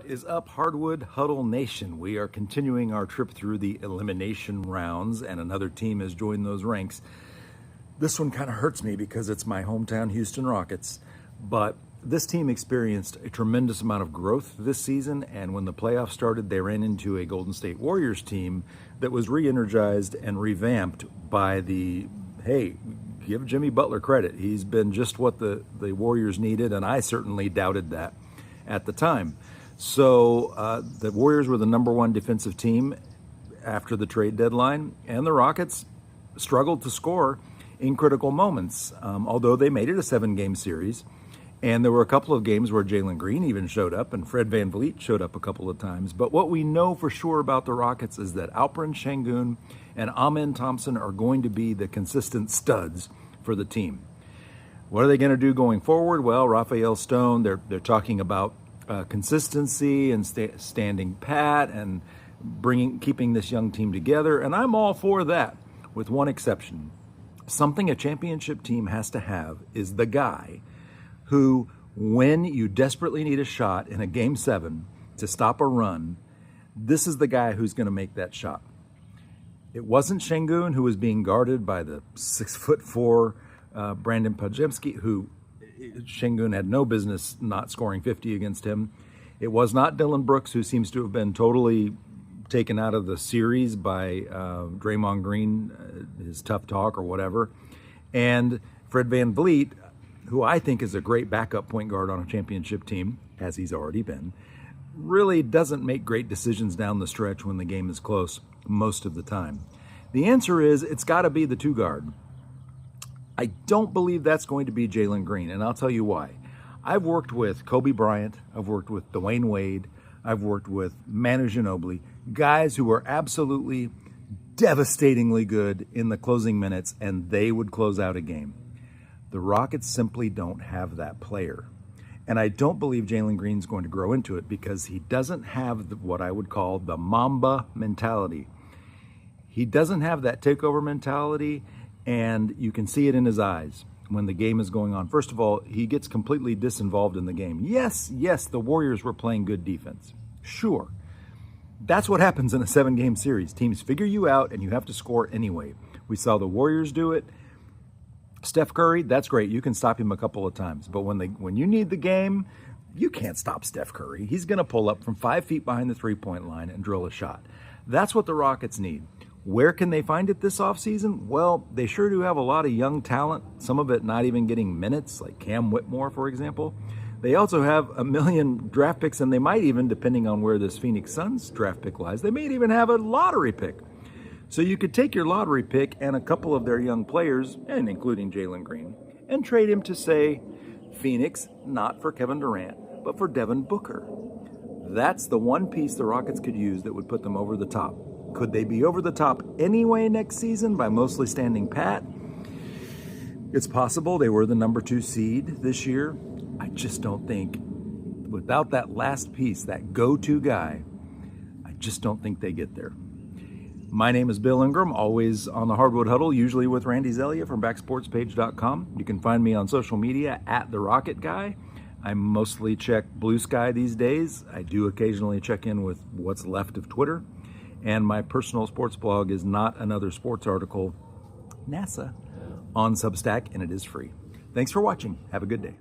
is up, Hardwood Huddle Nation? We are continuing our trip through the elimination rounds, and another team has joined those ranks. This one kind of hurts me because it's my hometown Houston Rockets, but this team experienced a tremendous amount of growth this season, and when the playoffs started, they ran into a Golden State Warriors team that was re-energized and revamped by hey, give Jimmy Butler credit. He's been just what the Warriors needed, and I certainly doubted that at the time. So the Warriors were the #1 defensive team after the trade deadline, and the Rockets struggled to score in critical moments, although they made it a 7-game series. And there were a couple of games where Jalen Green even showed up, and Fred VanVleet showed up a couple of times. But what we know for sure about the Rockets is that Alperen Sengun and Amen Thompson are going to be the consistent studs for the team. What are they going to do going forward? Well, Raphael Stone, they're talking about consistency and standing pat and keeping this young team together, and I'm all for that, with one exception. Something a championship team has to have is the guy who, when you desperately need a shot in a Game 7 to stop a run, this is the guy who's going to make that shot. It wasn't Sengun, who was being guarded by the 6'4" Brandon Podziemski, who Sengun had no business not scoring 50 against him. It was not Dillon Brooks, who seems to have been totally taken out of the series by Draymond Green, his tough talk or whatever. And Fred VanVleet, who I think is a great backup point guard on a championship team, as he's already been, really doesn't make great decisions down the stretch when the game is close most of the time. The answer is it's got to be the 2-guard. I don't believe that's going to be Jalen Green, and I'll tell you why. I've worked with Kobe Bryant, I've worked with Dwayne Wade, I've worked with Manu Ginobili, guys who were absolutely devastatingly good in the closing minutes, and they would close out a game. The Rockets simply don't have that player. And I don't believe Jalen Green's going to grow into it because he doesn't have what I would call the Mamba mentality. He doesn't have that takeover mentality, and you can see it in his eyes when the game is going on. First of all, he gets completely disinvolved in the game. Yes, the Warriors were playing good defense. Sure. That's what happens in a 7-game series. Teams figure you out, and you have to score anyway. We saw the Warriors do it. Steph Curry, that's great. You can stop him a couple of times. But when you need the game, you can't stop Steph Curry. He's going to pull up from 5 feet behind the three-point line and drill a shot. That's what the Rockets need. Where can they find it this offseason? Well, they sure do have a lot of young talent, some of it not even getting minutes, like Cam Whitmore, for example. They also have a million draft picks, and they might even, depending on where this Phoenix Suns draft pick lies, they may even have a lottery pick. So you could take your lottery pick and a couple of their young players, and including Jalen Green, and trade him to, say, Phoenix, not for Kevin Durant, but for Devin Booker. That's the one piece the Rockets could use that would put them over the top. Could they be over the top anyway next season by mostly standing pat? It's possible. They were the #2 seed this year. I just don't think, without that last piece, that go-to guy, I just don't think they get there. My name is Bill Ingram, always on the Hardwood Huddle, usually with Randy Zelia from backsportspage.com. You can find me on social media at The Rocket Guy. I mostly check Blue Sky these days. I do occasionally check in with what's left of Twitter. And my personal sports blog is Not Another Sports Article, NASA, on Substack, and it is free. Thanks for watching. Have a good day.